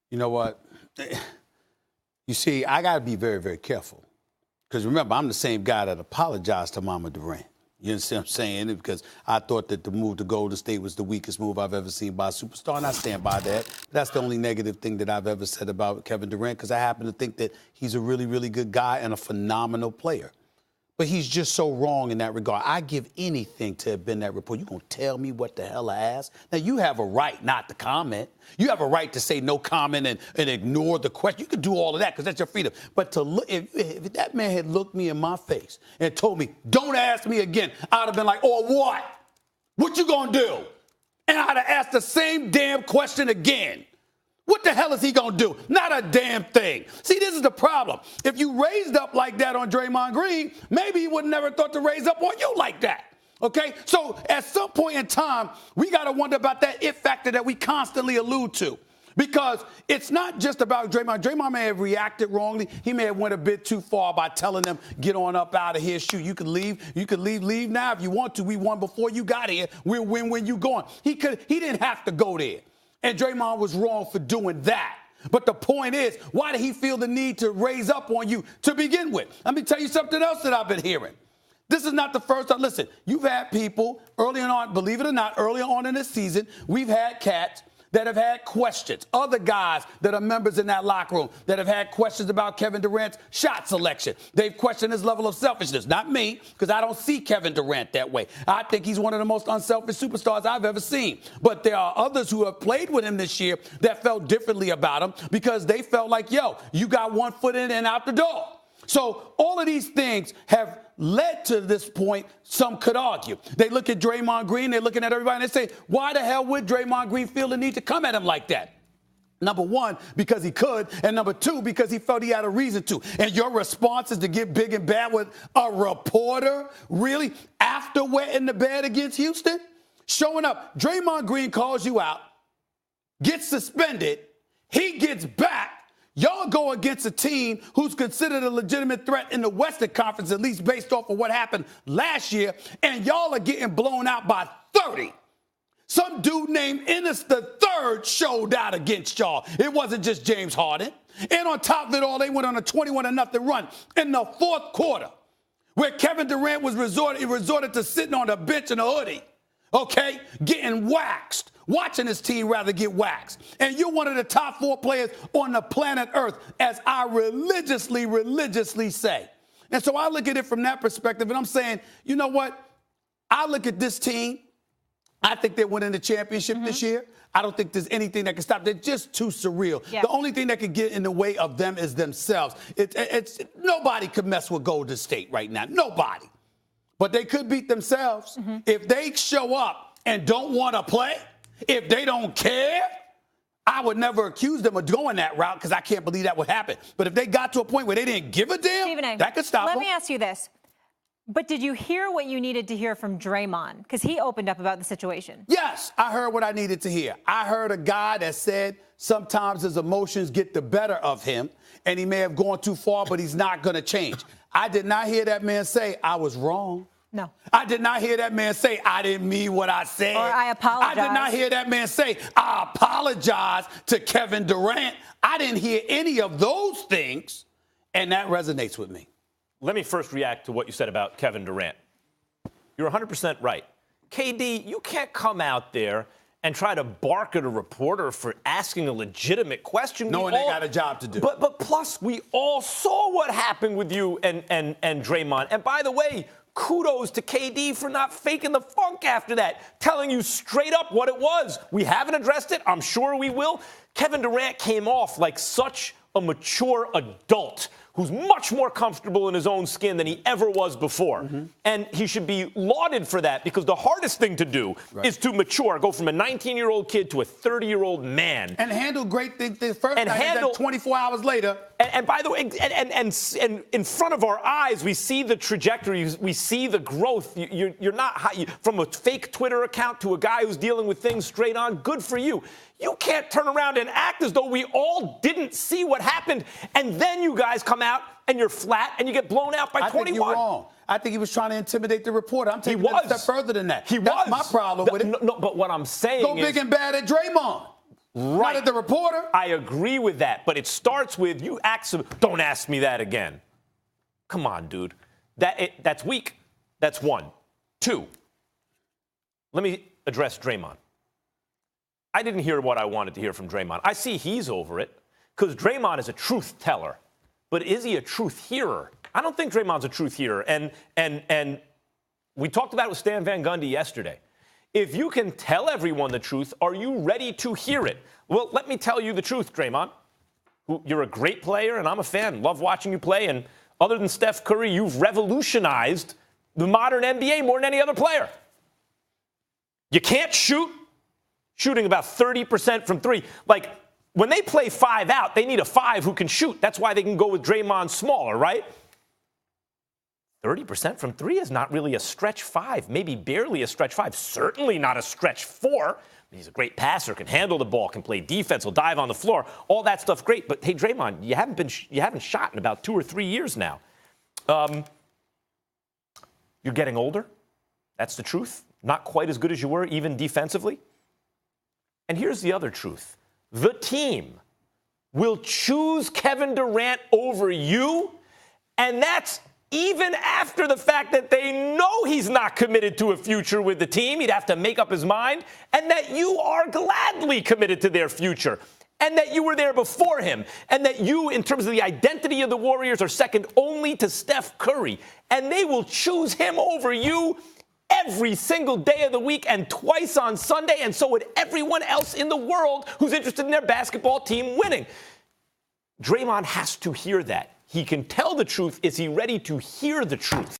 You know what? You see, I got to be very, very careful. Because remember, I'm the same guy that apologized to Mama Durant. You understand what I'm saying? Because I thought that the move to Golden State was the weakest move I've ever seen by a superstar, and I stand by that. That's the only negative thing that I've ever said about Kevin Durant, because I happen to think that he's a really, really good guy and a phenomenal player. But he's just so wrong in that regard. I give anything to have been that report. You gonna tell me what the hell I asked? Now, you have a right not to comment. You have a right to say no comment and ignore the question. You can do all of that because that's your freedom. But to look, if that man had looked me in my face and told me, don't ask me again, I'd have been like, or what? What you gonna do? And I'd have asked the same damn question again. What the hell is he going to do? Not a damn thing. See, this is the problem. If you raised up like that on Draymond Green, maybe he would never thought to raise up on you like that. Okay? So at some point in time, we got to wonder about that it factor that we constantly allude to. Because it's not just about Draymond. Draymond may have reacted wrongly. He may have went a bit too far by telling them, get on up out of here, shoot. You can leave. You can leave now if you want to. We won before you got here. We'll win when you going. He didn't have to go there. And Draymond was wrong for doing that. But the point is, why did he feel the need to raise up on you to begin with? Let me tell you something else that I've been hearing. This is not the first time. Listen, you've had people early on, believe it or not, early on in this season, we've had cats that have had questions. Other guys that are members in that locker room that have had questions about Kevin Durant's shot selection. They've questioned his level of selfishness. Not me, because I don't see Kevin Durant that way. I think he's one of the most unselfish superstars I've ever seen. But there are others who have played with him this year that felt differently about him because they felt like, yo, you got one foot in and out the door. So all of these things have led to this point, some could argue. They look at Draymond Green, they're looking at everybody, and they say, why the hell would Draymond Green feel the need to come at him like that? Number one, because he could, and number two, because he felt he had a reason to. And your response is to get big and bad with a reporter, really, after wetting the bed against Houston? Showing up, Draymond Green calls you out, gets suspended, he gets back. Y'all go against a team who's considered a legitimate threat in the Western Conference, at least based off of what happened last year, and y'all are getting blown out by 30. Some dude named Ennis III showed out against y'all. It wasn't just James Harden. And on top of it all, they went on a 21-0 run in the fourth quarter, where Kevin Durant was resorted to sitting on the bench in a hoodie, okay, getting waxed. Watching his team rather get waxed. And you're one of the top 4 players on the planet Earth, as I religiously say. And so I look at it from that perspective, and I'm saying, you know what? I look at this team. I think they're winning the championship this year. I don't think there's anything that can stop. They're just too surreal. Yeah. The only thing that could get in the way of them is themselves. Nobody could mess with Golden State right now. Nobody. But they could beat themselves. If they show up and don't want to play, if they don't care, I would never accuse them of going that route because I can't believe that would happen. But if they got to a point where they didn't give a damn, Stephen A., that could stop them. Let me ask you this. But did you hear what you needed to hear from Draymond? Because he opened up about the situation. Yes, I heard what I needed to hear. I heard a guy that said sometimes his emotions get the better of him, and he may have gone too far, but he's not going to change. I did not hear that man say, I was wrong. No. I did not hear that man say, I didn't mean what I said. Or I apologize. I did not hear that man say, I apologize to Kevin Durant. I didn't hear any of those things, and that resonates with me. Let me first react to what you said about Kevin Durant. You're 100% right. KD, you can't come out there and try to bark at a reporter for asking a legitimate question. Knowing they got a job to do. But plus, we all saw what happened with you and Draymond. And by the way, kudos to KD for not faking the funk after that, telling you straight up what it was. We haven't addressed it. I'm sure we will. Kevin Durant came off like such a mature adult who's much more comfortable in his own skin than he ever was before. And he should be lauded for that, because the hardest thing to do is to mature, go from a 19-year-old kid to a 30-year-old man. And handle great things the first night, and then 24 hours later. And by the way, and in front of our eyes, we see the trajectory, we see the growth. You're not from a fake Twitter account to a guy who's dealing with things straight on. Good for you. You can't turn around and act as though we all didn't see what happened, and then you guys come out and you're flat and you get blown out by 21. I think you're wrong. I think he was trying to intimidate the reporter. I'm taking it a step further than that. That's my problem with it. No, but what I'm saying is, go big and bad at Draymond. Not at the reporter. I agree with that, but it starts with you ask him, don't ask me that again. Come on, dude. That's weak. That's one. Two, let me address Draymond. I didn't hear what I wanted to hear from Draymond. I see he's over it because Draymond is a truth teller. But is he a truth hearer? I don't think Draymond's a truth hearer. And we talked about it with Stan Van Gundy yesterday. If you can tell everyone the truth, are you ready to hear it? Well, let me tell you the truth, Draymond. You're a great player, and I'm a fan. Love watching you play. And other than Steph Curry, you've revolutionized the modern NBA more than any other player. You can't shoot. Shooting about 30% from three. Like, when they play 5 out, they need a 5 who can shoot. That's why they can go with Draymond smaller, right? 30% from three is not really a stretch 5, maybe barely a stretch 5, certainly not a stretch 4. He's a great passer, can handle the ball, can play defense, will dive on the floor. All that stuff great. But hey, Draymond, you haven't shot in about 2 or 3 years now. You're getting older. That's the truth. Not quite as good as you were, even defensively. And here's the other truth. The team will choose Kevin Durant over you, and that's even after the fact that they know he's not committed to a future with the team. He'd have to make up his mind, and that you are gladly committed to their future, and that you were there before him, and that you, in terms of the identity of the Warriors, are second only to Steph Curry, and they will choose him over you every single day of the week and twice on Sunday, and so would everyone else in the world who's interested in their basketball team winning. Draymond has to hear that. He can tell the truth. Is he ready to hear the truth?